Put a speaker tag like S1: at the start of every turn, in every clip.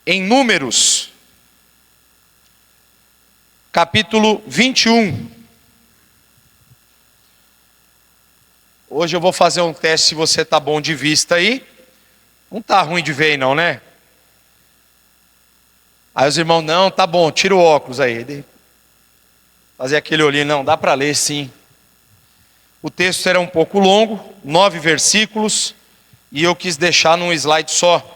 S1: em Números, capítulo 21. Hoje eu vou fazer um teste se você está bom de vista aí. Não está ruim de ver aí não, né? Aí os irmãos, não, tá bom, tira o óculos aí. Fazer aquele olhinho, não, dá para ler sim. O texto será um pouco longo, 9 versículos, e eu quis deixar num slide só.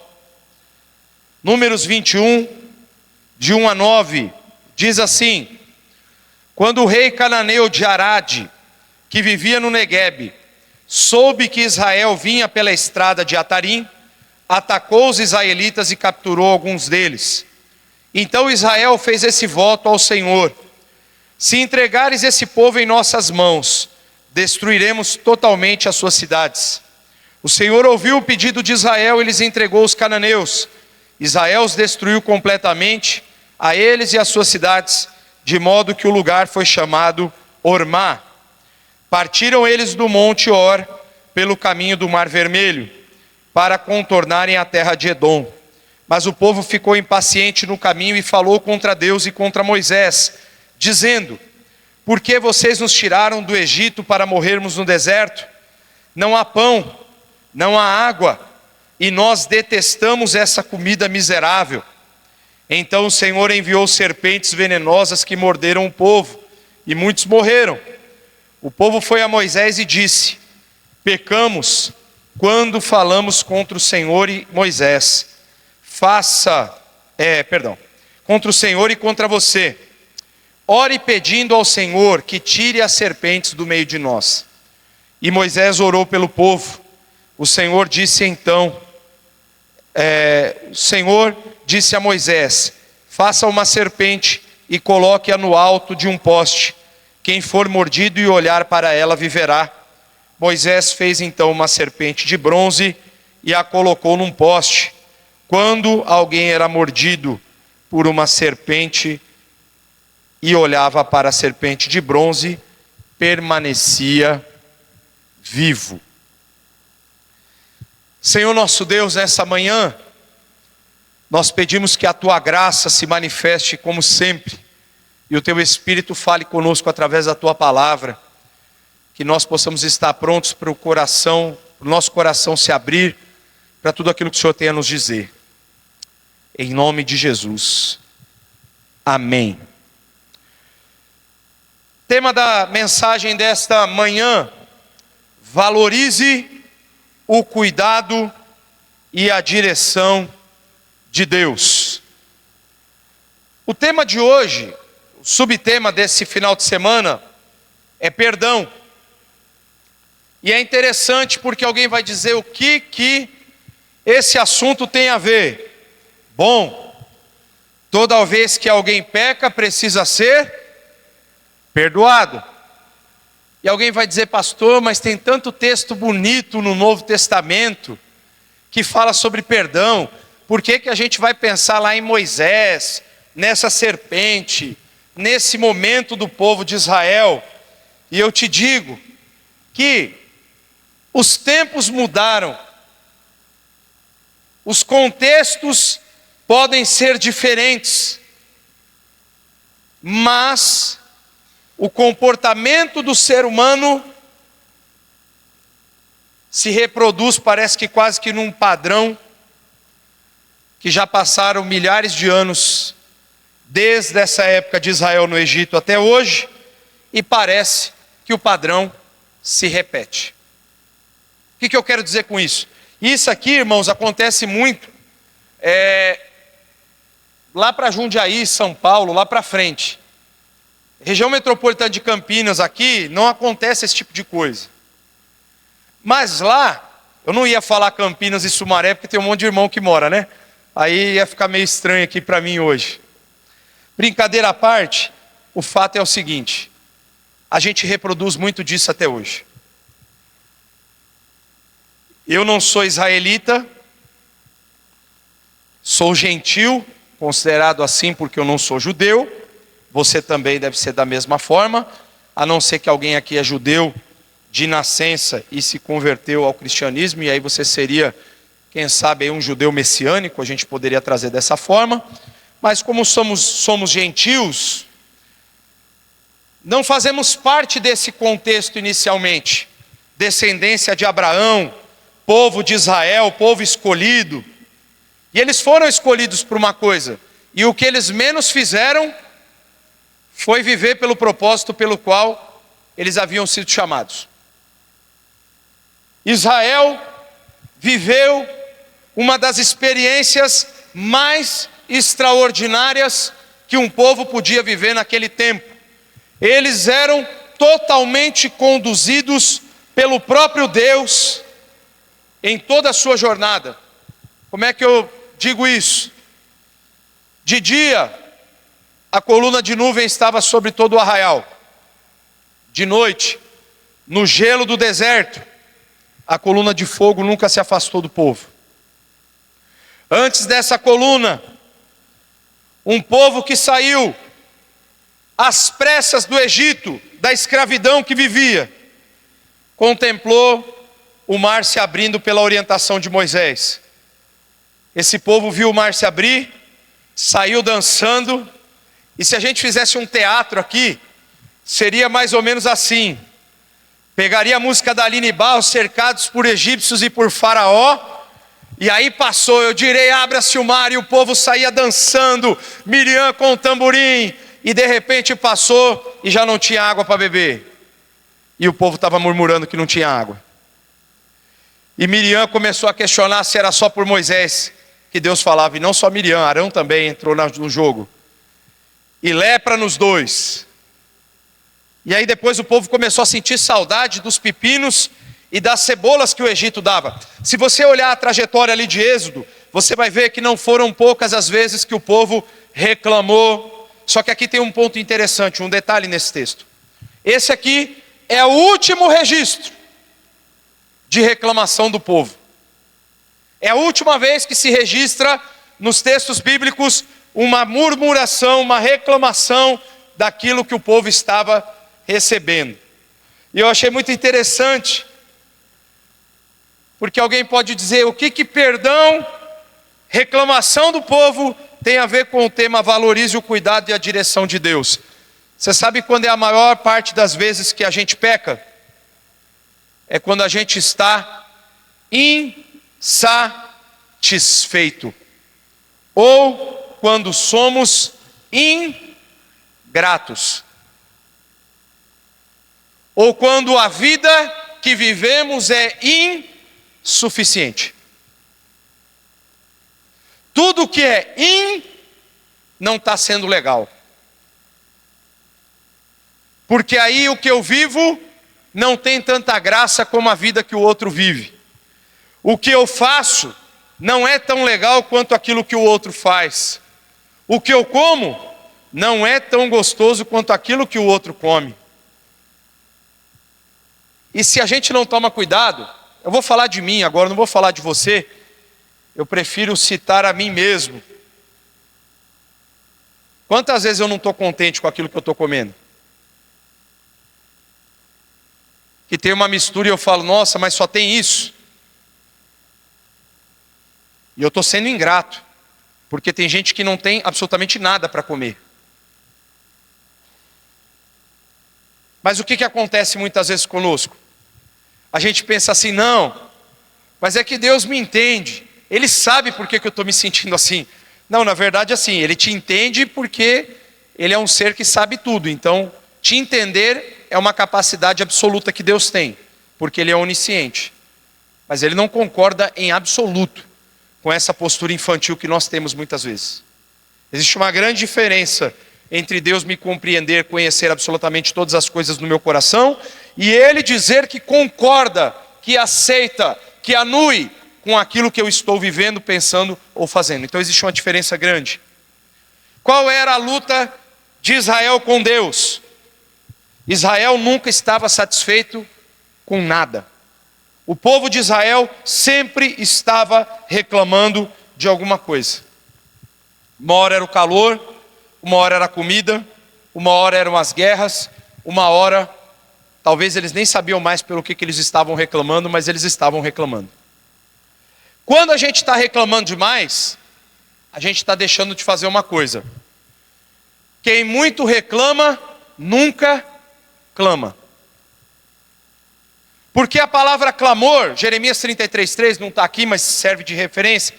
S1: Números 21, de 1 a 9, diz assim: quando o rei cananeu de Arade, que vivia no Neguebe, soube que Israel vinha pela estrada de Atarim, atacou os israelitas e capturou alguns deles. Então Israel fez esse voto ao Senhor: se entregares esse povo em nossas mãos, destruiremos totalmente as suas cidades. O Senhor ouviu o pedido de Israel e lhes entregou os cananeus. Israel os destruiu completamente, a eles e as suas cidades, de modo que o lugar foi chamado Ormá. Partiram eles do monte Or, pelo caminho do Mar Vermelho, para contornarem a terra de Edom. Mas o povo ficou impaciente no caminho e falou contra Deus e contra Moisés, dizendo: por que vocês nos tiraram do Egito para morrermos no deserto? Não há pão, não há água, e nós detestamos essa comida miserável. Então o Senhor enviou serpentes venenosas que morderam o povo, e muitos morreram. O povo foi a Moisés e disse: pecamos quando falamos contra o Senhor e Moisés. Contra o Senhor e contra você. Ore pedindo ao Senhor que tire as serpentes do meio de nós. E Moisés orou pelo povo. O Senhor disse a Moisés: faça uma serpente e coloque-a no alto de um poste. Quem for mordido e olhar para ela viverá. Moisés fez então uma serpente de bronze e a colocou num poste. Quando alguém era mordido por uma serpente e olhava para a serpente de bronze, permanecia vivo. Senhor nosso Deus, nessa manhã, nós pedimos que a Tua graça se manifeste como sempre, e o Teu Espírito fale conosco através da Tua palavra, que nós possamos estar prontos para o nosso coração se abrir, para tudo aquilo que o Senhor tem a nos dizer. Em nome de Jesus. Amém. Tema da mensagem desta manhã: valorize o cuidado e a direção de Deus. O tema de hoje, o subtema desse final de semana, é perdão. E é interessante porque alguém vai dizer: o que esse assunto tem a ver? Bom, toda vez que alguém peca, precisa ser perdoado. E alguém vai dizer: pastor, mas tem tanto texto bonito no Novo Testamento que fala sobre perdão. Por que a gente vai pensar lá em Moisés, nessa serpente, nesse momento do povo de Israel? E eu te digo que os tempos mudaram, os contextos podem ser diferentes, mas o comportamento do ser humano se reproduz, parece que quase que num padrão, que já passaram milhares de anos, desde essa época de Israel no Egito até hoje, e parece que o padrão se repete. O que eu quero dizer com isso? Isso aqui, irmãos, acontece muito, lá para Jundiaí, São Paulo, lá para frente. Região metropolitana de Campinas aqui, não acontece esse tipo de coisa. Mas lá, eu não ia falar Campinas e Sumaré, porque tem um monte de irmão que mora, né? Aí ia ficar meio estranho aqui para mim hoje. Brincadeira à parte, o fato é o seguinte: a gente reproduz muito disso até hoje. Eu não sou israelita, sou gentil, considerado assim porque eu não sou judeu. Você também deve ser da mesma forma, a não ser que alguém aqui é judeu de nascença e se converteu ao cristianismo, e aí você seria quem sabe aí um judeu messiânico, a gente poderia trazer dessa forma, mas como somos gentios, não fazemos parte desse contexto inicialmente. Descendência de Abraão, povo de Israel, povo escolhido. E eles foram escolhidos por uma coisa, e o que eles menos fizeram foi viver pelo propósito pelo qual eles haviam sido chamados. Israel viveu uma das experiências mais extraordinárias que um povo podia viver naquele tempo. Eles eram totalmente conduzidos pelo próprio Deus em toda a sua jornada. Como é que eu digo isso? De dia, a coluna de nuvem estava sobre todo o arraial. De noite, no gelo do deserto, a coluna de fogo nunca se afastou do povo. Antes dessa coluna, um povo que saiu às pressas do Egito, da escravidão que vivia, contemplou o mar se abrindo pela orientação de Moisés. Esse povo viu o mar se abrir, saiu dançando, e se a gente fizesse um teatro aqui, seria mais ou menos assim. Pegaria a música da Aline Barros, cercados por egípcios e por faraó, e aí passou, eu direi, abra-se o mar, e o povo saía dançando, Miriam com o tamborim, e de repente passou e já não tinha água para beber. E o povo estava murmurando que não tinha água. E Miriam começou a questionar se era só por Moisés que Deus falava, e não só Miriam, Arão também entrou no jogo. E lepra nos dois. E aí depois o povo começou a sentir saudade dos pepinos e das cebolas que o Egito dava. Se você olhar a trajetória ali de Êxodo, você vai ver que não foram poucas as vezes que o povo reclamou. Só que aqui tem um ponto interessante, um detalhe nesse texto. Esse aqui é o último registro de reclamação do povo. É a última vez que se registra nos textos bíblicos uma murmuração, uma reclamação daquilo que o povo estava recebendo. E eu achei muito interessante, porque alguém pode dizer, o que perdão, reclamação do povo tem a ver com o tema valorize o cuidado e a direção de Deus? Você sabe quando é a maior parte das vezes que a gente peca? É quando a gente está insatisfeito, ou quando somos ingratos, ou quando a vida que vivemos é insuficiente. Tudo que é não está sendo legal, porque aí o que eu vivo não tem tanta graça como a vida que o outro vive. O que eu faço não é tão legal quanto aquilo que o outro faz. O que eu como não é tão gostoso quanto aquilo que o outro come. E se a gente não toma cuidado, eu vou falar de mim agora, não vou falar de você, eu prefiro citar a mim mesmo. Quantas vezes eu não estou contente com aquilo que eu estou comendo? Que tem uma mistura e eu falo, nossa, mas só tem isso. E eu estou sendo ingrato, porque tem gente que não tem absolutamente nada para comer. Mas o que acontece muitas vezes conosco? A gente pensa assim, não, mas é que Deus me entende, Ele sabe por que eu estou me sentindo assim. Não, na verdade assim, Ele te entende porque Ele é um ser que sabe tudo. Então, te entender é uma capacidade absoluta que Deus tem, porque Ele é onisciente. Mas Ele não concorda em absoluto com essa postura infantil que nós temos muitas vezes. Existe uma grande diferença entre Deus me compreender, conhecer absolutamente todas as coisas no meu coração, e Ele dizer que concorda, que aceita, que anui com aquilo que eu estou vivendo, pensando ou fazendo. Então existe uma diferença grande. Qual era a luta de Israel com Deus? Israel nunca estava satisfeito com nada. O povo de Israel sempre estava reclamando de alguma coisa. Uma hora era o calor, uma hora era a comida, uma hora eram as guerras, uma hora, talvez eles nem sabiam mais pelo que eles estavam reclamando, mas eles estavam reclamando. Quando a gente está reclamando demais, a gente está deixando de fazer uma coisa. Quem muito reclama, nunca clama. Porque a palavra clamor, Jeremias 33:3, não está aqui, mas serve de referência.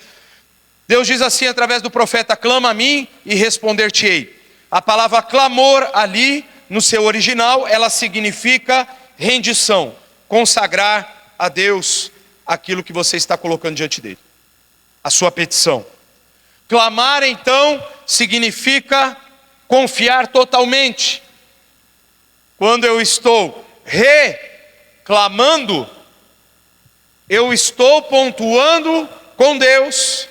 S1: Deus diz assim através do profeta: clama a mim e responder-te-ei. A palavra clamor ali, no seu original, ela significa rendição, consagrar a Deus aquilo que você está colocando diante dele, a sua petição. Clamar então significa confiar totalmente. Quando eu estou reclamando, eu estou pontuando com Deus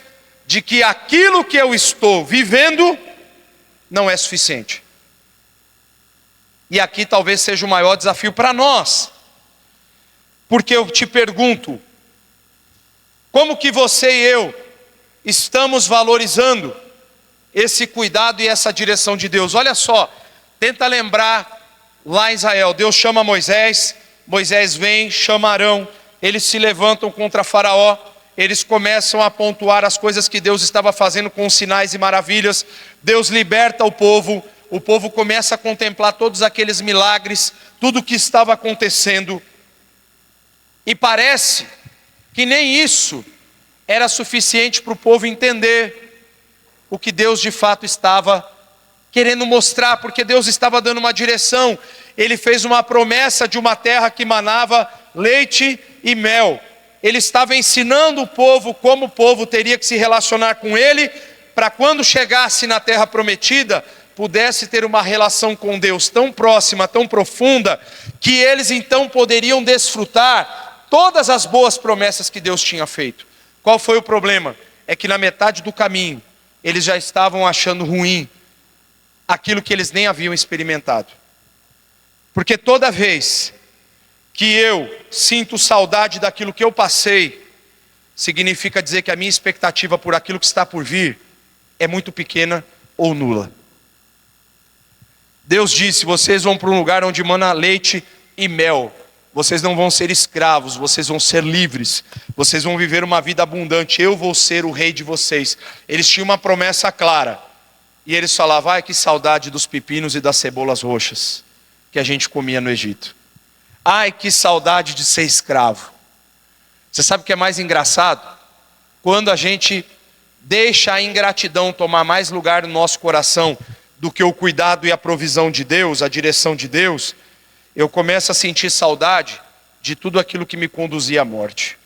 S1: de que aquilo que eu estou vivendo não é suficiente. E aqui talvez seja o maior desafio para nós, porque eu te pergunto, como que você e eu estamos valorizando esse cuidado e essa direção de Deus? Olha só, tenta lembrar lá em Israel, Deus chama Moisés, Moisés vem, chama Arão, eles se levantam contra Faraó, eles começam a pontuar as coisas que Deus estava fazendo com sinais e maravilhas. Deus liberta o povo começa a contemplar todos aqueles milagres, tudo o que estava acontecendo, e parece que nem isso era suficiente para o povo entender o que Deus de fato estava querendo mostrar, porque Deus estava dando uma direção. Ele fez uma promessa de uma terra que manava leite e mel. Ele estava ensinando o povo como o povo teria que se relacionar com ele, para quando chegasse na terra prometida, pudesse ter uma relação com Deus tão próxima, tão profunda, que eles então poderiam desfrutar todas as boas promessas que Deus tinha feito. Qual foi o problema? É que na metade do caminho, eles já estavam achando ruim aquilo que eles nem haviam experimentado. Porque toda vez que eu sinto saudade daquilo que eu passei, significa dizer que a minha expectativa por aquilo que está por vir é muito pequena ou nula. Deus disse: vocês vão para um lugar onde mana leite e mel. Vocês não vão ser escravos, vocês vão ser livres. Vocês vão viver uma vida abundante. Eu vou ser o rei de vocês. Eles tinham uma promessa clara. E eles falavam: ai, que saudade dos pepinos e das cebolas roxas que a gente comia no Egito. Ai, que saudade de ser escravo. Você sabe o que é mais engraçado? Quando a gente deixa a ingratidão tomar mais lugar no nosso coração do que o cuidado e a provisão de Deus, a direção de Deus, eu começo a sentir saudade de tudo aquilo que me conduzia à morte.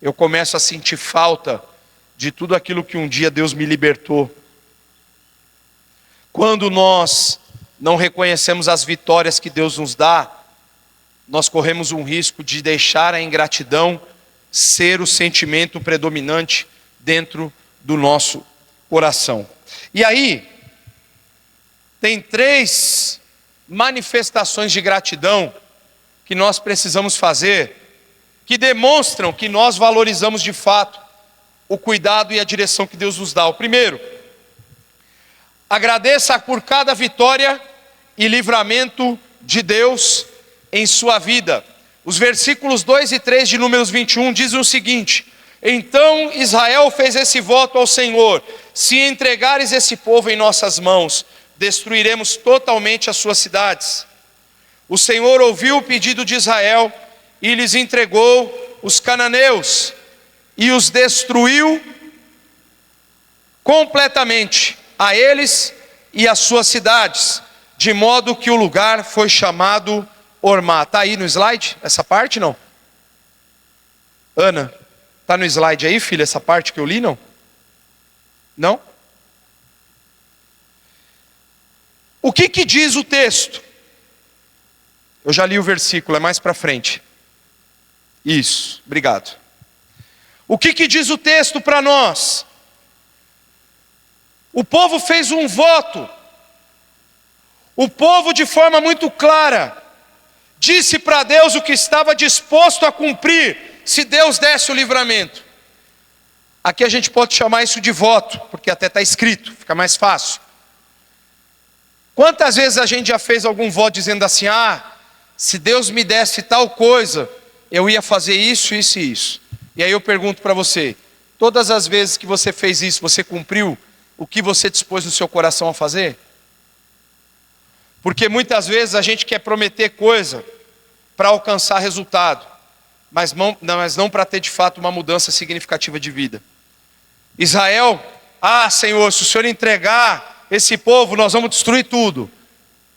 S1: Eu começo a sentir falta de tudo aquilo que um dia Deus me libertou. Quando nós não reconhecemos as vitórias que Deus nos dá, nós corremos um risco de deixar a ingratidão ser o sentimento predominante dentro do nosso coração. E aí, tem 3 manifestações de gratidão que nós precisamos fazer, que demonstram que nós valorizamos de fato o cuidado e a direção que Deus nos dá. O primeiro, agradeça por cada vitória e livramento de Deus em sua vida. Os versículos 2 e 3 de Números 21 dizem o seguinte: então Israel fez esse voto ao Senhor: se entregares esse povo em nossas mãos, destruiremos totalmente as suas cidades. O Senhor ouviu o pedido de Israel e lhes entregou os cananeus e os destruiu completamente, a eles e as suas cidades, de modo que o lugar foi chamado Ormá. Está aí no slide essa parte, não? Ana, está no slide aí, filha, essa parte que eu li, não? Não? O que diz o texto? Eu já li o versículo, é mais para frente. Isso, obrigado. O que diz o texto para nós? O povo fez um voto. O povo, de forma muito clara, disse para Deus o que estava disposto a cumprir se Deus desse o livramento. Aqui a gente pode chamar isso de voto, porque até está escrito, fica mais fácil. Quantas vezes a gente já fez algum voto dizendo assim: se Deus me desse tal coisa, eu ia fazer isso, isso e isso. E aí eu pergunto para você, todas as vezes que você fez isso, você cumpriu o que você dispôs no seu coração a fazer? Porque muitas vezes a gente quer prometer coisa para alcançar resultado, mas não para ter de fato uma mudança significativa de vida. Israel, Senhor, se o Senhor entregar esse povo, nós vamos destruir tudo.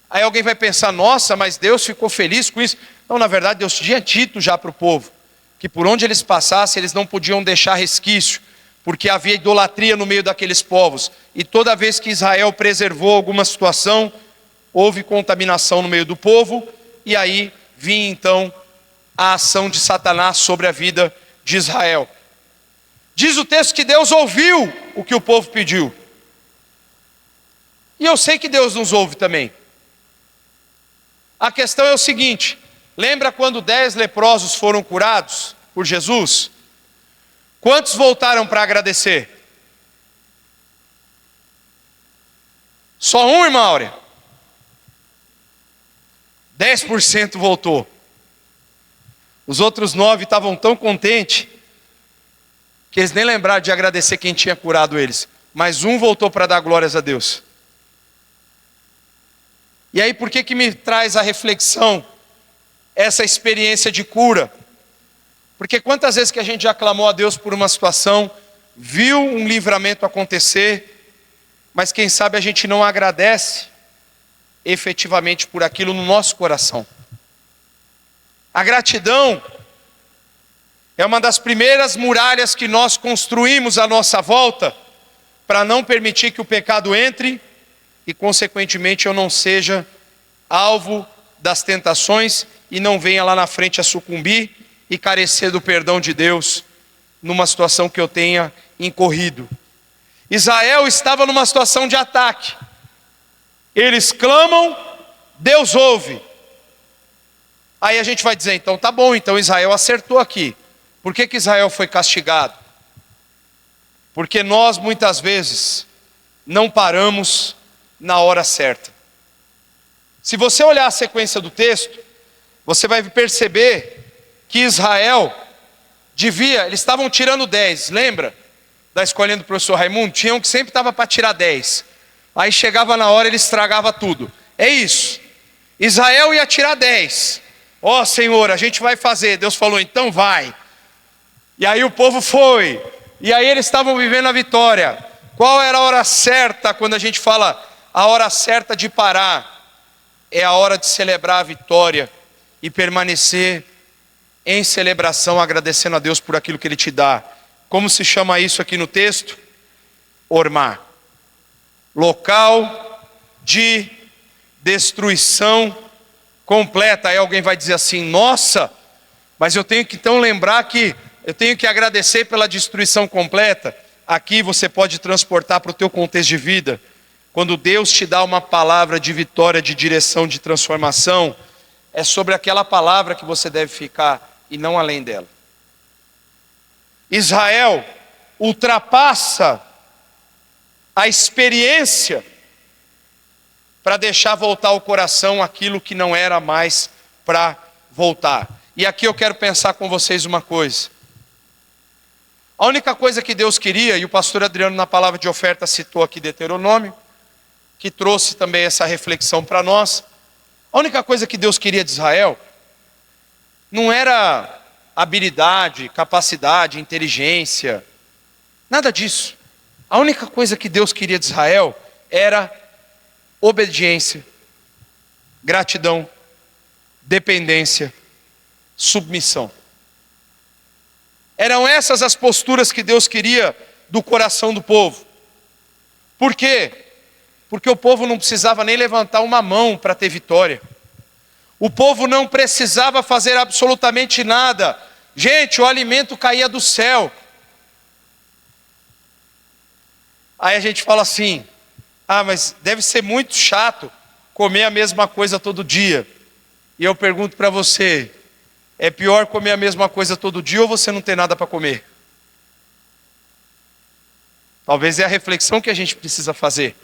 S1: Aí alguém vai pensar, nossa, mas Deus ficou feliz com isso. Não, na verdade Deus tinha dito já para o povo, que por onde eles passassem, eles não podiam deixar resquício, porque havia idolatria no meio daqueles povos. E toda vez que Israel preservou alguma situação, houve contaminação no meio do povo, e aí vinha então a ação de Satanás sobre a vida de Israel. Diz o texto que Deus ouviu o que o povo pediu. E eu sei que Deus nos ouve também. A questão é o seguinte, lembra quando 10 leprosos foram curados por Jesus? Quantos voltaram para agradecer? Só um, irmã Áurea? 10% voltou. Os outros 9 estavam tão contentes que eles nem lembraram de agradecer quem tinha curado eles. Mas um voltou para dar glórias a Deus. E aí por que me traz a reflexão essa experiência de cura? Porque quantas vezes que a gente já clamou a Deus por uma situação, viu um livramento acontecer, mas quem sabe a gente não agradece efetivamente por aquilo no nosso coração. A gratidão é uma das primeiras muralhas que nós construímos à nossa volta, para não permitir que o pecado entre e consequentemente eu não seja alvo das tentações e não venha lá na frente a sucumbir e carecer do perdão de Deus numa situação que eu tenha incorrido. Israel estava numa situação de ataque. Eles clamam, Deus ouve. Aí a gente vai dizer, então tá bom, então Israel acertou aqui. Por que Israel foi castigado? Porque nós muitas vezes não paramos na hora certa. Se você olhar a sequência do texto, você vai perceber que Israel eles estavam tirando 10, lembra? Da escolinha do professor Raimundo, tinha um que sempre estava para tirar 10. Aí chegava na hora, ele estragava tudo. É isso. Israel ia tirar 10. Ó Senhor, a gente vai fazer. Deus falou, então vai. E aí o povo foi. E aí eles estavam vivendo a vitória. Qual era a hora certa quando a gente fala a hora certa de parar? É a hora de celebrar a vitória e permanecer em celebração, agradecendo a Deus por aquilo que Ele te dá. Como se chama isso aqui no texto? Ormá. Local de destruição completa. Aí alguém vai dizer assim, nossa, mas eu tenho que então lembrar que eu tenho que agradecer pela destruição completa. Aqui você pode transportar para o teu contexto de vida. Quando Deus te dá uma palavra de vitória, de direção, de transformação, é sobre aquela palavra que você deve ficar e não além dela. Israel ultrapassa a experiência para deixar voltar ao coração aquilo que não era mais para voltar. E aqui eu quero pensar com vocês uma coisa. A única coisa que Deus queria, e o pastor Adriano na palavra de oferta citou aqui Deuteronômio, que trouxe também essa reflexão para nós. A única coisa que Deus queria de Israel não era habilidade, capacidade, inteligência, nada disso. A única coisa que Deus queria de Israel era obediência, gratidão, dependência, submissão. Eram essas as posturas que Deus queria do coração do povo. Por quê? Porque o povo não precisava nem levantar uma mão para ter vitória. O povo não precisava fazer absolutamente nada. Gente, o alimento caía do céu. Aí a gente fala assim, mas deve ser muito chato comer a mesma coisa todo dia. E eu pergunto para você, é pior comer a mesma coisa todo dia ou você não tem nada para comer? Talvez é a reflexão que a gente precisa fazer.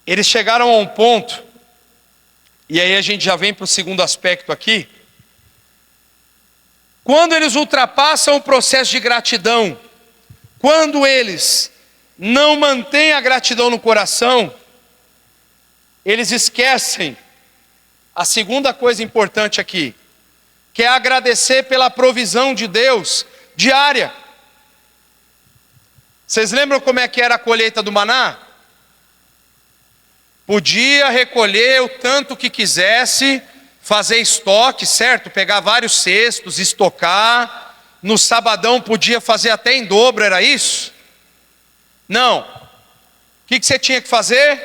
S1: Eles chegaram a um ponto, e aí a gente já vem para o segundo aspecto aqui, Quando eles ultrapassam o processo de gratidão, quando eles não mantêm a gratidão no coração, eles esquecem a segunda coisa importante aqui, que é agradecer pela provisão de Deus diária. Vocês lembram como é que era a colheita do maná? Podia recolher o tanto que quisesse, fazer estoque, certo? Pegar vários cestos, estocar. No sabadão podia fazer até em dobro, era isso? Não. O que você tinha que fazer?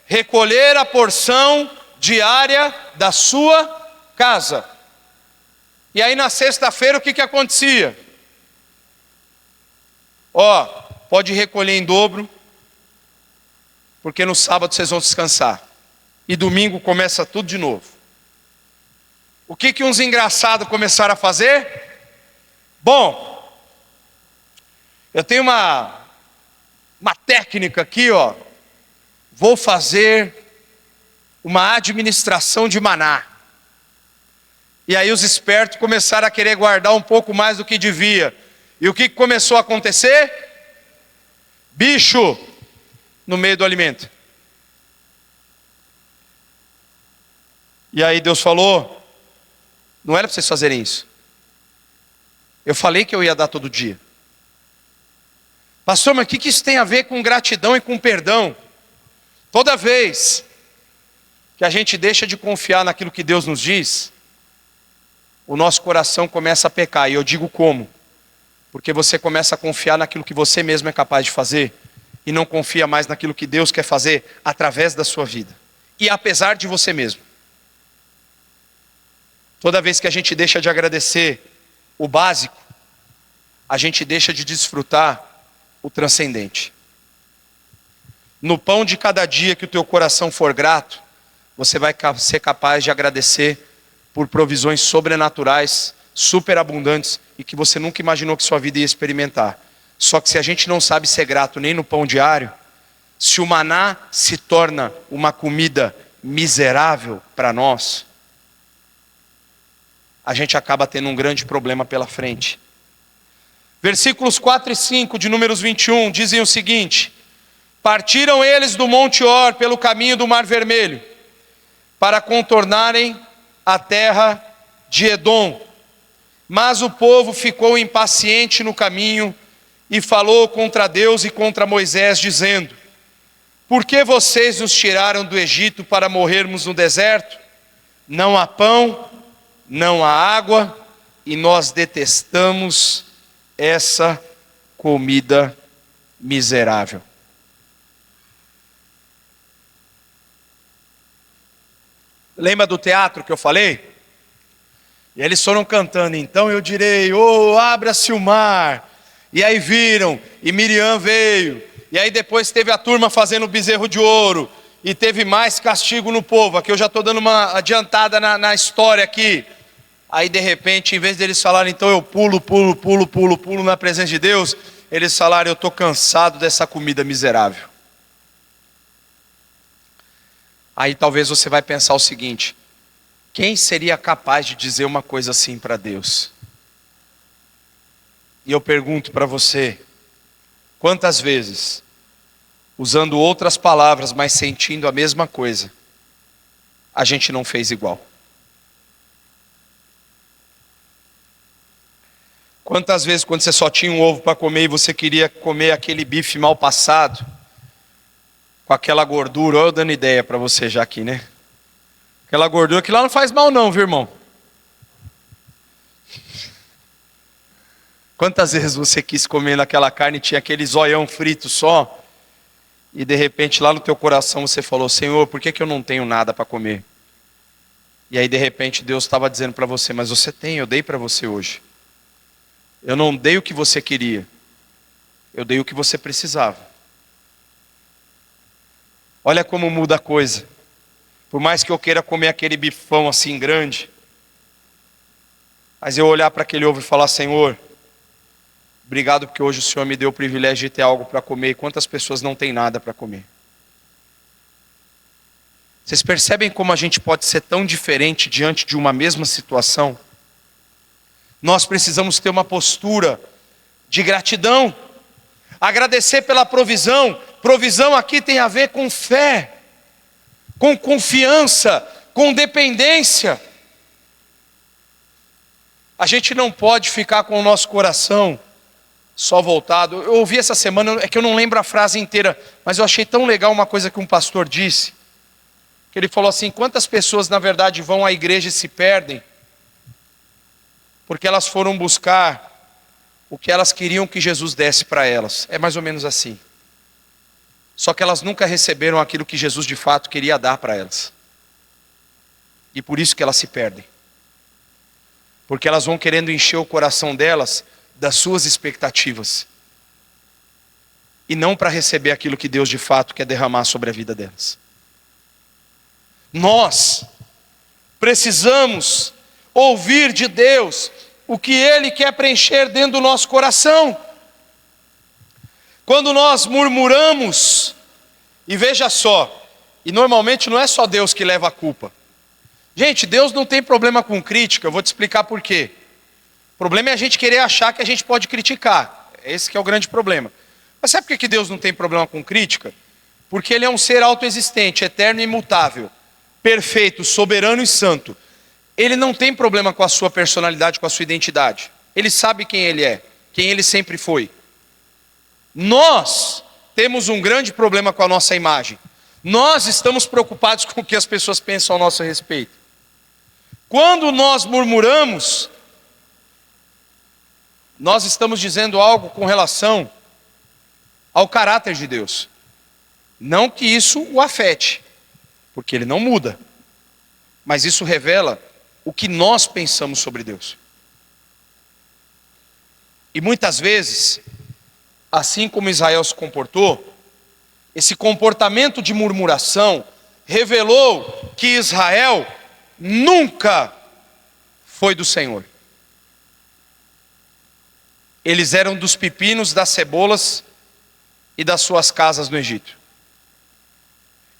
S1: Recolher a porção diária da sua casa. E aí na sexta-feira o que acontecia? Pode recolher em dobro, porque no sábado vocês vão descansar. E domingo começa tudo de novo. O que uns engraçados começaram a fazer? Bom, eu tenho uma técnica aqui, Vou fazer uma administração de maná. E aí os espertos começaram a querer guardar um pouco mais do que devia. E o que começou a acontecer? Bicho no meio do alimento. E aí Deus falou, não era para vocês fazerem isso. Eu falei que eu ia dar todo dia. Pastor, mas o que isso tem a ver com gratidão e com perdão? Toda vez que a gente deixa de confiar naquilo que Deus nos diz, o nosso coração começa a pecar. E eu digo como? Porque você começa a confiar naquilo que você mesmo é capaz de fazer e não confia mais naquilo que Deus quer fazer através da sua vida. E apesar de você mesmo. Toda vez que a gente deixa de agradecer o básico, a gente deixa de desfrutar o transcendente. No pão de cada dia que o teu coração for grato, você vai ser capaz de agradecer por provisões sobrenaturais, superabundantes, e que você nunca imaginou que sua vida ia experimentar. Só que se a gente não sabe ser grato nem no pão diário, se o maná se torna uma comida miserável para nós, a gente acaba tendo um grande problema pela frente. Versículos 4 e 5 de Números 21 dizem o seguinte: partiram eles do Monte Or pelo caminho do Mar Vermelho, para contornarem a terra de Edom. Mas o povo ficou impaciente no caminho e falou contra Deus e contra Moisés, dizendo: por que vocês nos tiraram do Egito para morrermos no deserto? Não há pão, não há água, e nós detestamos essa comida miserável. Lembra do teatro que eu falei? E eles foram cantando, então eu direi, abra-se o mar. E aí viram, e Miriam veio. E aí depois teve a turma fazendo o bezerro de ouro. E teve mais castigo no povo. Aqui eu já estou dando uma adiantada na história aqui. Aí de repente, em vez deles falarem, então eu pulo na presença de Deus, eles falaram, eu estou cansado dessa comida miserável. Aí talvez você vai pensar o seguinte: quem seria capaz de dizer uma coisa assim para Deus? E eu pergunto para você, quantas vezes, usando outras palavras, mas sentindo a mesma coisa, a gente não fez igual? Quantas vezes, quando você só tinha um ovo para comer e você queria comer aquele bife mal passado, com aquela gordura, olha eu dando ideia para você já aqui, né? Aquela gordura que lá não faz mal não, viu, irmão? Quantas vezes você quis comer naquela carne e tinha aquele zoião frito só, e de repente lá no teu coração você falou, Senhor, por que eu não tenho nada para comer? E aí de repente Deus estava dizendo para você, mas você tem, eu dei para você hoje. Eu não dei o que você queria, eu dei o que você precisava. Olha como muda a coisa. Por mais que eu queira comer aquele bifão assim grande, mas eu olhar para aquele ovo e falar, Senhor, obrigado porque hoje o Senhor me deu o privilégio de ter algo para comer. E quantas pessoas não têm nada para comer? Vocês percebem como a gente pode ser tão diferente diante de uma mesma situação? Nós precisamos ter uma postura de gratidão, agradecer pela provisão. Provisão aqui tem a ver com fé, com confiança, com dependência. A gente não pode ficar com o nosso coração só voltado. Eu ouvi essa semana, é que eu não lembro a frase inteira, mas eu achei tão legal uma coisa que um pastor disse, que ele falou assim: quantas pessoas na verdade vão à igreja e se perdem, porque elas foram buscar o que elas queriam que Jesus desse para elas. É mais ou menos assim. Só que elas nunca receberam aquilo que Jesus de fato queria dar para elas. E por isso que elas se perdem. Porque elas vão querendo encher o coração delas das suas expectativas. E não para receber aquilo que Deus de fato quer derramar sobre a vida delas. Nós precisamos ouvir de Deus o que Ele quer preencher dentro do nosso coração. Quando nós murmuramos, e veja só, e normalmente não é só Deus que leva a culpa. Gente, Deus não tem problema com crítica, eu vou te explicar por quê. O problema é a gente querer achar que a gente pode criticar, esse que é o grande problema. Mas sabe por que Deus não tem problema com crítica? Porque Ele é um ser autoexistente, eterno e imutável, perfeito, soberano e santo. Ele não tem problema com a sua personalidade, com a sua identidade. Ele sabe quem Ele é, quem Ele sempre foi. Nós temos um grande problema com a nossa imagem. Nós estamos preocupados com o que as pessoas pensam a nosso respeito. Quando nós murmuramos, nós estamos dizendo algo com relação ao caráter de Deus. Não que isso o afete, porque Ele não muda. Mas isso revela o que nós pensamos sobre Deus. E muitas vezes, assim como Israel se comportou, esse comportamento de murmuração revelou que Israel nunca foi do Senhor. Eles eram dos pepinos, das cebolas e das suas casas no Egito.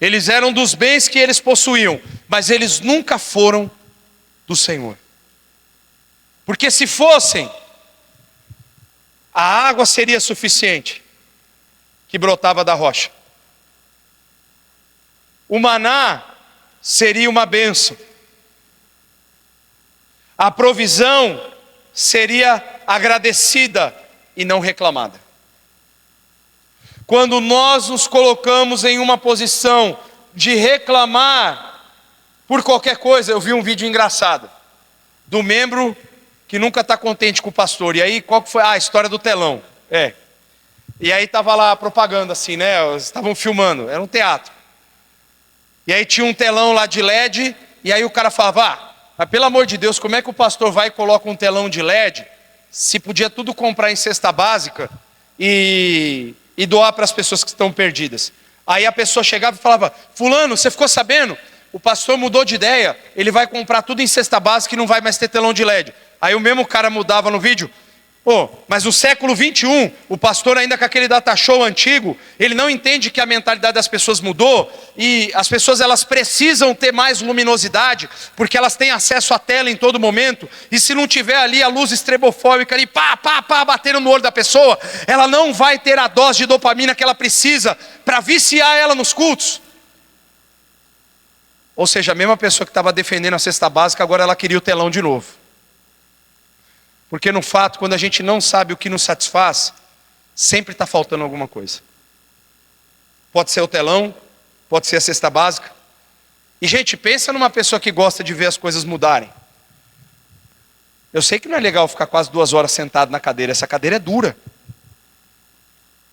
S1: Eles eram dos bens que eles possuíam, mas eles nunca foram do Senhor. Porque se fossem, a água seria suficiente que brotava da rocha. O maná seria uma bênção. A provisão seria agradecida e não reclamada. Quando nós nos colocamos em uma posição de reclamar por qualquer coisa, eu vi um vídeo engraçado do membro que nunca está contente com o pastor. E aí, qual que foi? A história do telão. E aí estava lá a propaganda assim, né? Eles estavam filmando, era um teatro. E aí tinha um telão lá de LED, e aí o cara falava: mas pelo amor de Deus, como é que o pastor vai e coloca um telão de LED, se podia tudo comprar em cesta básica e doar para as pessoas que estão perdidas? Aí a pessoa chegava e falava: fulano, você ficou sabendo? O pastor mudou de ideia, ele vai comprar tudo em cesta básica e não vai mais ter telão de LED. Aí o mesmo cara mudava no vídeo: mas no século 21, o pastor ainda com aquele data show antigo, ele não entende que a mentalidade das pessoas mudou, e as pessoas elas precisam ter mais luminosidade, porque elas têm acesso à tela em todo momento, e se não tiver ali a luz estrebofóbica ali, batendo no olho da pessoa, ela não vai ter a dose de dopamina que ela precisa para viciar ela nos cultos. Ou seja, a mesma pessoa que estava defendendo a cesta básica, agora ela queria o telão de novo. Porque no fato, quando a gente não sabe o que nos satisfaz, sempre está faltando alguma coisa. Pode ser o telão, pode ser a cesta básica. E gente, pensa numa pessoa que gosta de ver as coisas mudarem. Eu sei que não é legal ficar quase 2 horas sentado na cadeira, essa cadeira é dura.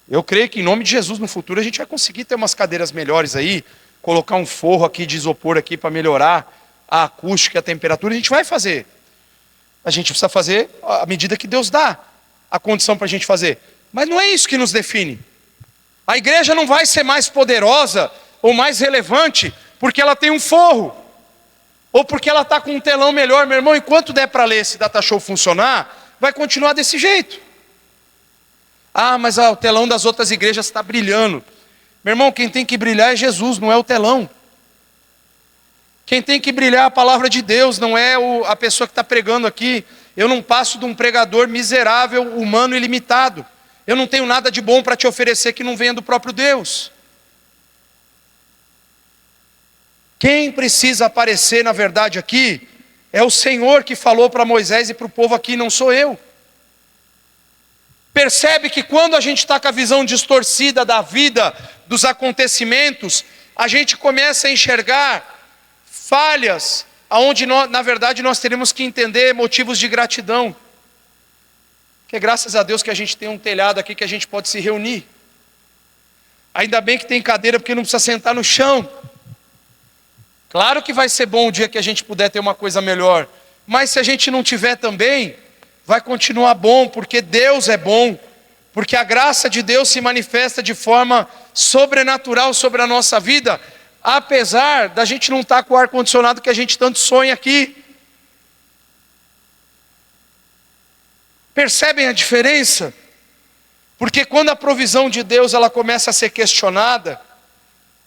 S1: Eu creio que em nome de Jesus no futuro a gente vai conseguir ter umas cadeiras melhores aí, colocar um forro aqui de isopor aqui para melhorar a acústica e a temperatura, a gente vai fazer. A gente precisa fazer à medida que Deus dá a condição para a gente fazer. Mas não é isso que nos define. A igreja não vai ser mais poderosa ou mais relevante porque ela tem um forro. Ou porque ela está com um telão melhor. Meu irmão, enquanto der para ler esse data show funcionar, vai continuar desse jeito. Mas o telão das outras igrejas está brilhando. Meu irmão, quem tem que brilhar é Jesus, não é o telão. Quem tem que brilhar é a palavra de Deus, não é a pessoa que está pregando aqui. Eu não passo de um pregador miserável, humano e limitado. Eu não tenho nada de bom para te oferecer que não venha do próprio Deus. Quem precisa aparecer na verdade aqui é o Senhor que falou para Moisés e para o povo aqui, não sou eu. Percebe que quando a gente está com a visão distorcida da vida, dos acontecimentos, a gente começa a enxergar falhas, aonde na verdade nós teremos que entender motivos de gratidão. Porque graças a Deus que a gente tem um telhado aqui que a gente pode se reunir. Ainda bem que tem cadeira porque não precisa sentar no chão. Claro que vai ser bom o dia que a gente puder ter uma coisa melhor, mas se a gente não tiver também, vai continuar bom, porque Deus é bom, porque a graça de Deus se manifesta de forma sobrenatural sobre a nossa vida, apesar da gente não estar com o ar-condicionado que a gente tanto sonha aqui. Percebem a diferença? Porque quando a provisão de Deus ela começa a ser questionada,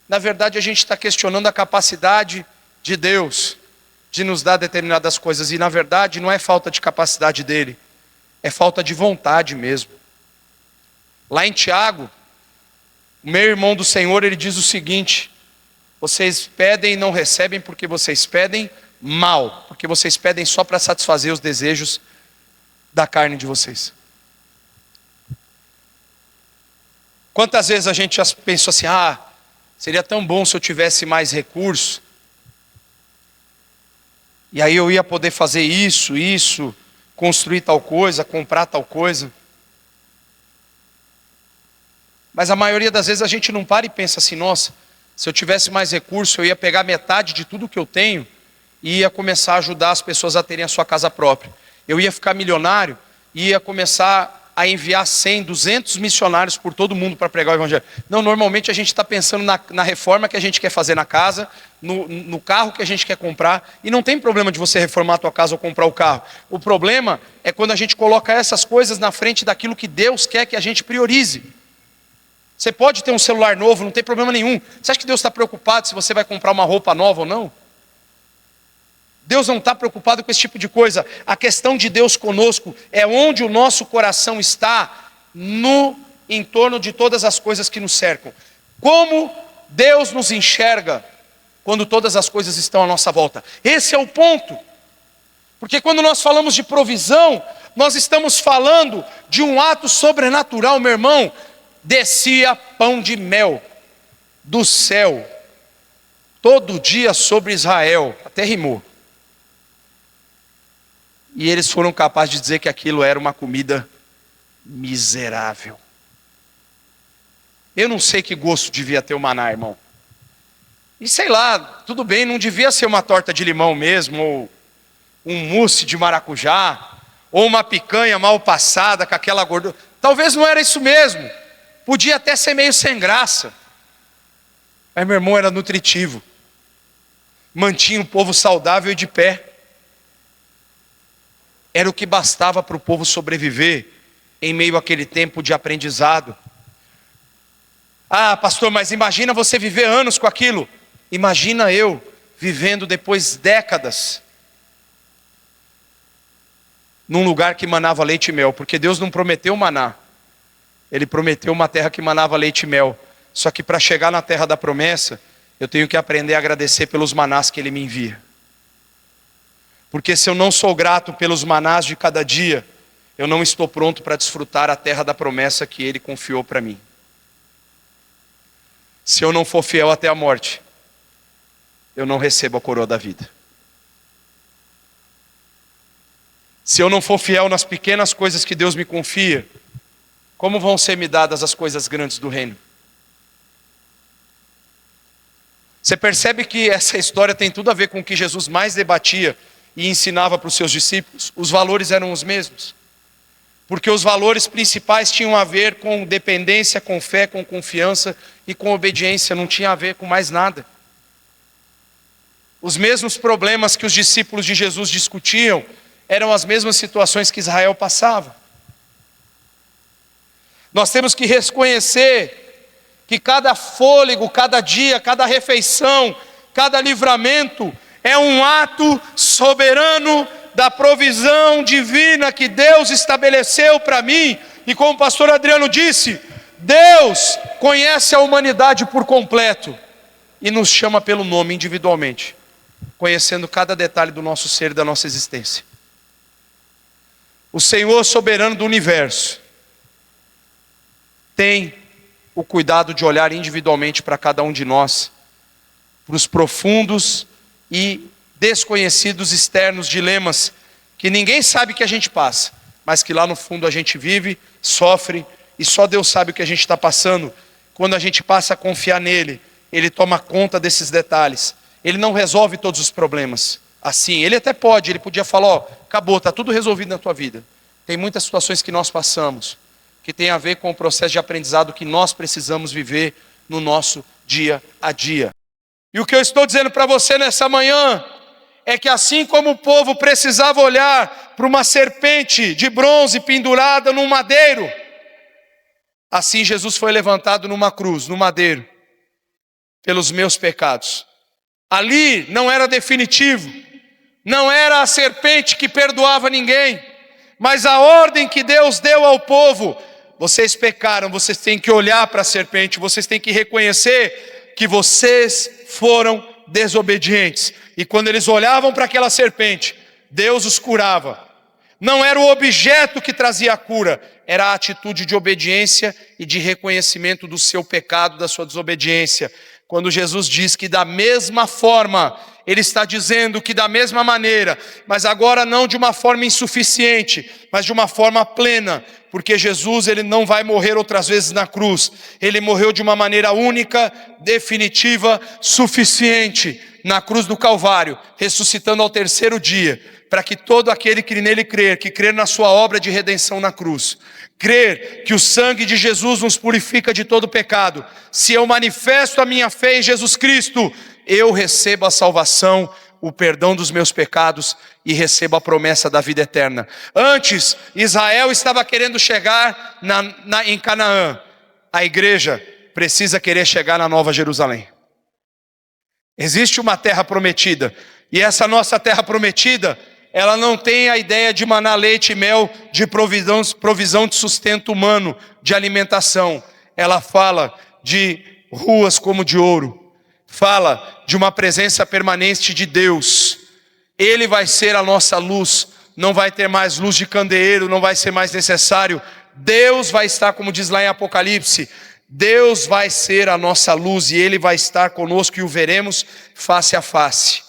S1: na verdade a gente está questionando a capacidade de Deus de nos dar determinadas coisas, e na verdade não é falta de capacidade dele, é falta de vontade mesmo. Lá em Tiago, o meu irmão do Senhor, ele diz o seguinte: vocês pedem e não recebem porque vocês pedem mal, porque vocês pedem só para satisfazer os desejos da carne de vocês. Quantas vezes a gente já pensou assim, seria tão bom se eu tivesse mais recurso, e aí eu ia poder fazer isso, construir tal coisa, comprar tal coisa. Mas a maioria das vezes a gente não para e pensa assim, nossa, se eu tivesse mais recurso, eu ia pegar metade de tudo que eu tenho e ia começar a ajudar as pessoas a terem a sua casa própria. Eu ia ficar milionário e ia começar a enviar 100, 200 missionários por todo mundo para pregar o evangelho. Não, normalmente a gente está pensando na reforma que a gente quer fazer na casa, no carro que a gente quer comprar, e não tem problema de você reformar a tua casa ou comprar o carro. O problema é quando a gente coloca essas coisas na frente daquilo que Deus quer que a gente priorize. Você pode ter um celular novo, não tem problema nenhum. Você acha que Deus está preocupado se você vai comprar uma roupa nova ou não? Deus não está preocupado com esse tipo de coisa. A questão de Deus conosco é onde o nosso coração está em torno de todas as coisas que nos cercam. Como Deus nos enxerga quando todas as coisas estão à nossa volta. Esse é o ponto. Porque quando nós falamos de provisão, nós estamos falando de um ato sobrenatural, meu irmão. Descia pão de mel do céu todo dia sobre Israel, até rimou. E eles foram capazes de dizer que aquilo era uma comida miserável. Eu não sei que gosto devia ter o maná, irmão. E sei lá, tudo bem, não devia ser uma torta de limão mesmo, ou um mousse de maracujá, ou uma picanha mal passada com aquela gordura. Talvez não era isso mesmo. Podia até ser meio sem graça. Mas meu irmão era nutritivo. Mantinha o povo saudável e de pé. Era o que bastava para o povo sobreviver em meio àquele tempo de aprendizado. Pastor, mas imagina você viver anos com aquilo. Imagina eu vivendo depois décadas num lugar que manava leite e mel, porque Deus não prometeu maná. Ele prometeu uma terra que manava leite e mel. Só que para chegar na terra da promessa, eu tenho que aprender a agradecer pelos manás que Ele me envia. Porque se eu não sou grato pelos manás de cada dia, eu não estou pronto para desfrutar a terra da promessa que Ele confiou para mim. Se eu não for fiel até a morte, eu não recebo a coroa da vida. Se eu não for fiel nas pequenas coisas que Deus me confia, como vão ser me dadas as coisas grandes do reino? Você percebe que essa história tem tudo a ver com o que Jesus mais debatia e ensinava para os seus discípulos? Os valores eram os mesmos. Porque os valores principais tinham a ver com dependência, com fé, com confiança e com obediência, não tinha a ver com mais nada. Os mesmos problemas que os discípulos de Jesus discutiam eram as mesmas situações que Israel passava. Nós temos que reconhecer que cada fôlego, cada dia, cada refeição, cada livramento é um ato soberano da provisão divina que Deus estabeleceu para mim. E como o pastor Adriano disse, Deus conhece a humanidade por completo e nos chama pelo nome individualmente, conhecendo cada detalhe do nosso ser e da nossa existência. O Senhor soberano do universo tem o cuidado de olhar individualmente para cada um de nós, para os profundos e desconhecidos externos dilemas que ninguém sabe que a gente passa, mas que lá no fundo a gente vive, sofre, e só Deus sabe o que a gente está passando. Quando a gente passa a confiar nele, ele toma conta desses detalhes. Ele não resolve todos os problemas assim. Ele até pode, ele podia falar, ó, acabou, está tudo resolvido na tua vida. Tem muitas situações que nós passamos, que tem a ver com o processo de aprendizado que nós precisamos viver no nosso dia a dia. E o que eu estou dizendo para você nessa manhã, é que assim como o povo precisava olhar para uma serpente de bronze pendurada num madeiro, assim Jesus foi levantado numa cruz, no madeiro, pelos meus pecados. Ali não era definitivo, não era a serpente que perdoava ninguém, mas a ordem que Deus deu ao povo: vocês pecaram, vocês têm que olhar para a serpente, vocês têm que reconhecer que vocês foram desobedientes. E quando eles olhavam para aquela serpente, Deus os curava. Não era o objeto que trazia a cura, era a atitude de obediência e de reconhecimento do seu pecado, da sua desobediência. Quando Jesus diz que da mesma forma, ele está dizendo que da mesma maneira, mas agora não de uma forma insuficiente, mas de uma forma plena, porque Jesus, ele não vai morrer outras vezes na cruz, ele morreu de uma maneira única, definitiva, suficiente, na cruz do Calvário, ressuscitando ao terceiro dia, para que todo aquele que nele crer, que crer na sua obra de redenção na cruz, crer que o sangue de Jesus nos purifica de todo pecado, se eu manifesto a minha fé em Jesus Cristo, eu recebo a salvação, o perdão dos meus pecados e recebo a promessa da vida eterna. Antes, Israel estava querendo chegar em Canaã, a igreja precisa querer chegar na Nova Jerusalém. Existe uma terra prometida, e essa nossa terra prometida, ela não tem a ideia de maná, leite e mel, de provisão de sustento humano, de alimentação. Ela fala de ruas como de ouro, fala de uma presença permanente de Deus. Ele vai ser a nossa luz, não vai ter mais luz de candeeiro, não vai ser mais necessário. Deus vai estar, como diz lá em Apocalipse, Deus vai ser a nossa luz e Ele vai estar conosco e o veremos face a face.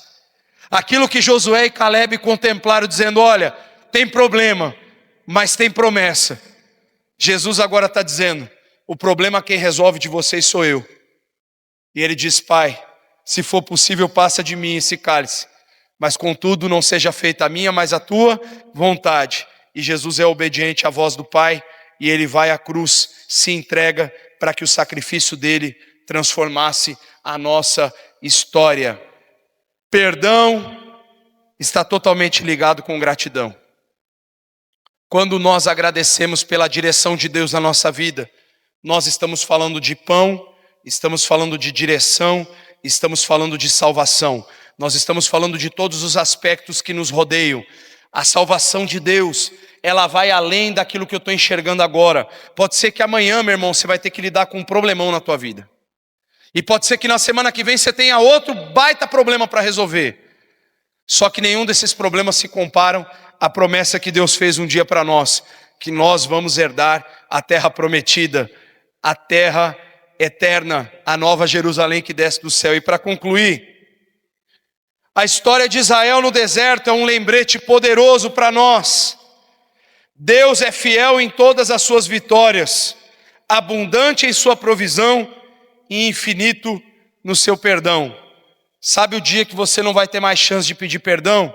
S1: Aquilo que Josué e Caleb contemplaram dizendo, olha, tem problema, mas tem promessa. Jesus agora está dizendo, o problema quem resolve de vocês sou eu. E ele diz, Pai, se for possível passa de mim esse cálice, mas contudo não seja feita a minha, mas a tua vontade. E Jesus é obediente à voz do Pai e ele vai à cruz, se entrega para que o sacrifício dele transformasse a nossa história. Perdão está totalmente ligado com gratidão. Quando nós agradecemos pela direção de Deus na nossa vida, nós estamos falando de pão, estamos falando de direção, estamos falando de salvação. Nós estamos falando de todos os aspectos que nos rodeiam. A salvação de Deus, ela vai além daquilo que eu estou enxergando agora. Pode ser que amanhã, meu irmão, você vai ter que lidar com um problemão na tua vida. E pode ser que na semana que vem você tenha outro baita problema para resolver. Só que nenhum desses problemas se comparam à promessa que Deus fez um dia para nós, que nós vamos herdar a terra prometida, a terra eterna, a nova Jerusalém que desce do céu. E para concluir, a história de Israel no deserto é um lembrete poderoso para nós. Deus é fiel em todas as suas vitórias, abundante em sua provisão e infinito no seu perdão. Sabe o dia que você não vai ter mais chance de pedir perdão?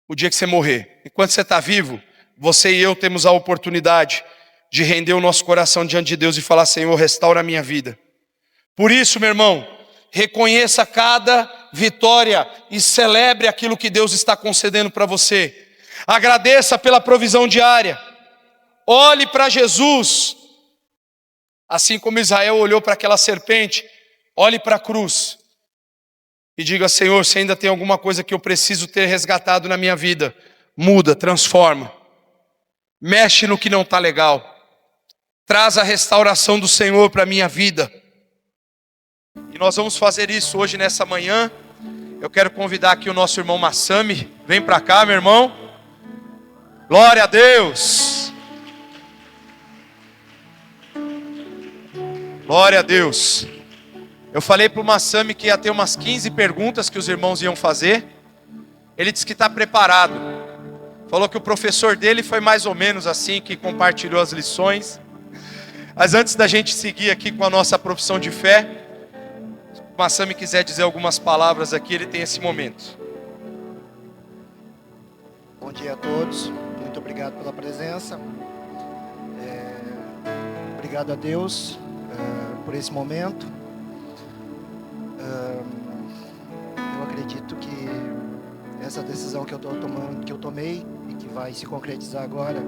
S1: O dia que você morrer. Enquanto você está vivo, você e eu temos a oportunidade de render o nosso coração diante de Deus e falar, Senhor, restaura a minha vida. Por isso, meu irmão, reconheça cada vitória e celebre aquilo que Deus está concedendo para você. Agradeça pela provisão diária. Olhe para Jesus. Assim como Israel olhou para aquela serpente, olhe para a cruz. E diga, Senhor, se ainda tem alguma coisa que eu preciso ter resgatado na minha vida, muda, transforma, mexe no que não está legal, traz a restauração do Senhor para a minha vida. E nós vamos fazer isso hoje nessa manhã. Eu quero convidar aqui o nosso irmão Massami. Vem para cá, meu irmão. Glória a Deus. Glória a Deus. Eu falei para o Massami que ia ter umas 15 perguntas que os irmãos iam fazer. Ele disse que está preparado. Falou que o professor dele foi mais ou menos assim, que compartilhou as lições. Mas antes da gente seguir aqui com a nossa profissão de fé, se o Massami quiser dizer algumas palavras aqui, ele tem esse momento.
S2: Bom dia a todos, muito obrigado pela presença. Obrigado a Deus por esse momento. Eu acredito que essa decisão que eu estou tomando, que eu tomei e que vai se concretizar agora,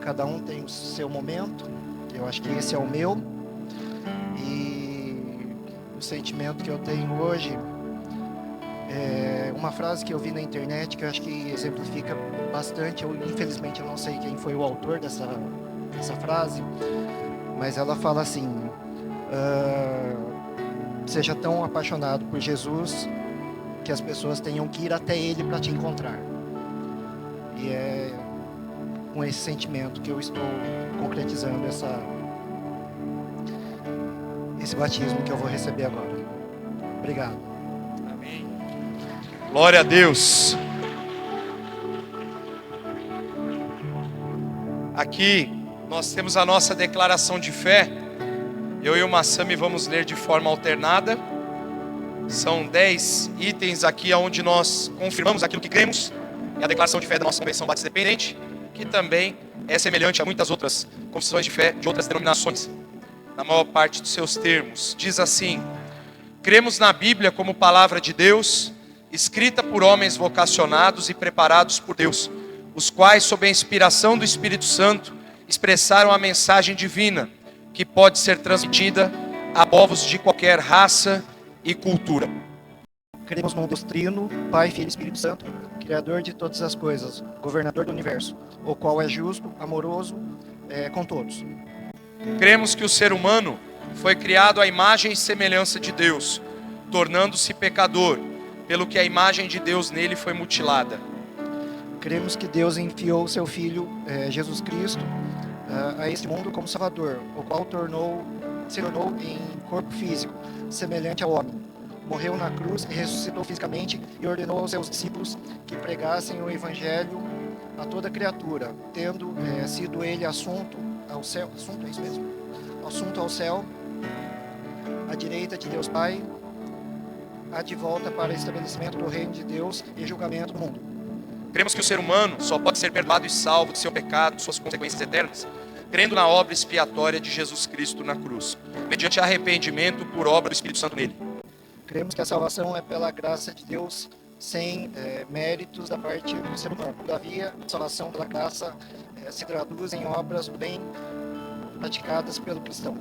S2: cada um tem o seu momento. Eu acho que esse é o meu. E o sentimento que eu tenho hoje é uma frase que eu vi na internet que eu acho que exemplifica bastante. Infelizmente eu não sei quem foi o autor dessa frase, mas ela fala assim: seja tão apaixonado por Jesus que as pessoas tenham que ir até Ele para te encontrar. E é com esse sentimento que eu estou concretizando esse batismo que eu vou receber agora. Obrigado.
S1: Amém. Glória a Deus. Aqui nós temos a nossa declaração de fé. Eu e o Massami vamos ler de forma alternada. São 10 itens aqui onde nós confirmamos aquilo que cremos. É a declaração de fé da nossa Convenção Batista Independente, que também é semelhante a muitas outras confissões de fé de outras denominações, na maior parte dos seus termos. Diz assim: cremos na Bíblia como palavra de Deus, escrita por homens vocacionados e preparados por Deus, os quais, sob a inspiração do Espírito Santo, expressaram a mensagem divina, que pode ser transmitida a povos de qualquer raça e cultura.
S2: Cremos num Deus trino, Pai, Filho e Espírito Santo, Criador de todas as coisas, governador do universo, o qual é justo, amoroso com todos.
S1: Cremos que o ser humano foi criado à imagem e semelhança de Deus, tornando-se pecador, pelo que a imagem de Deus nele foi mutilada.
S2: Cremos que Deus enviou seu Filho, Jesus Cristo, a este mundo como Salvador, o qual se tornou em corpo físico, semelhante ao homem. Morreu na cruz e ressuscitou fisicamente e ordenou aos seus discípulos que pregassem o Evangelho a toda criatura, tendo sido ele assunto ao céu, assunto é isso mesmo? Assunto ao céu, à direita de Deus Pai, há de volta para o estabelecimento do reino de Deus e julgamento do mundo.
S1: Cremos que o ser humano só pode ser perdoado e salvo de seu pecado, de suas consequências eternas, crendo na obra expiatória de Jesus Cristo na cruz, mediante arrependimento por obra do Espírito Santo nele.
S2: Cremos que a salvação é pela graça de Deus, sem méritos da parte do ser humano. Todavia, a salvação pela graça se traduz em obras do bem praticadas pelo cristão.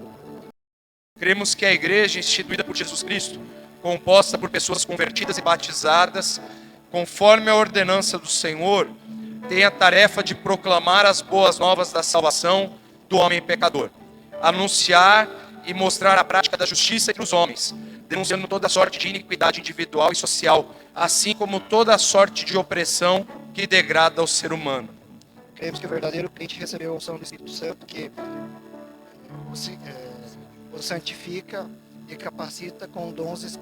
S1: Cremos que a igreja instituída por Jesus Cristo, composta por pessoas convertidas e batizadas, conforme a ordenança do Senhor, tem a tarefa de proclamar as boas novas da salvação do homem pecador, anunciar e mostrar a prática da justiça entre os homens, denunciando toda sorte de iniquidade individual e social, assim como toda sorte de opressão que degrada o ser humano.
S2: Cremos que o verdadeiro crente recebeu a unção do Espírito Santo, que o santifica e capacita com dons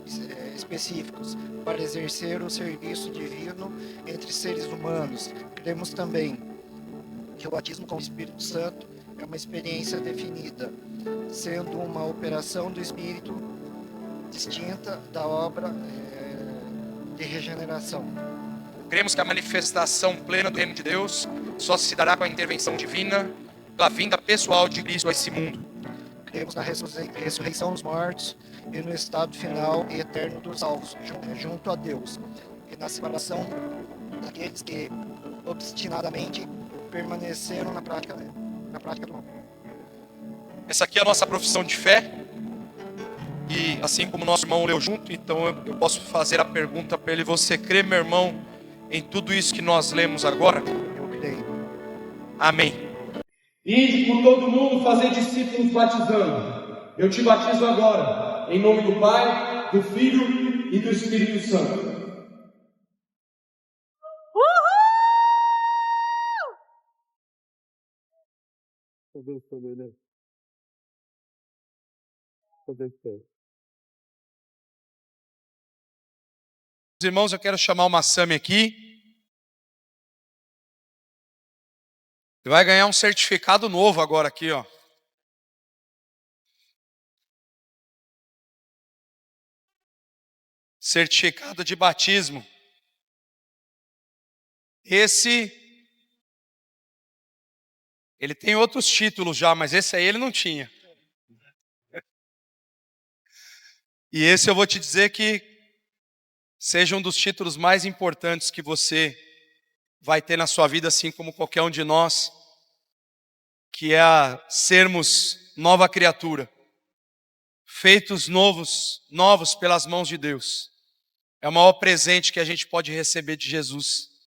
S2: específicos para exercer o serviço divino entre seres humanos. Cremos também que o batismo com o Espírito Santo é uma experiência definida, sendo uma operação do Espírito distinta da obra de regeneração.
S1: Cremos que a manifestação plena do reino de Deus só se dará com a intervenção divina, pela vinda pessoal de Cristo a esse mundo.
S2: Cremos na ressurreição dos mortos e no estado final e eterno dos salvos, junto a Deus, e na separação daqueles que obstinadamente permaneceram na prática do mal.
S1: Essa aqui é a nossa profissão de fé. E assim como nosso irmão leu junto, então eu posso fazer a pergunta para ele: você crê, meu irmão, em tudo isso que nós lemos agora?
S2: Eu creio.
S1: Amém.
S3: Ide por todo mundo fazer discípulos batizando. Eu te batizo agora, em nome do Pai, do Filho e do Espírito Santo.
S1: Irmãos, eu quero chamar o Massami aqui. Você vai ganhar um certificado novo agora aqui, ó. Certificado de batismo. Ele tem outros títulos já, mas esse aí ele não tinha. E esse eu vou te dizer que seja um dos títulos mais importantes que você vai ter na sua vida, assim como qualquer um de nós, que é sermos nova criatura, feitos novos pelas mãos de Deus. É o maior presente que a gente pode receber de Jesus.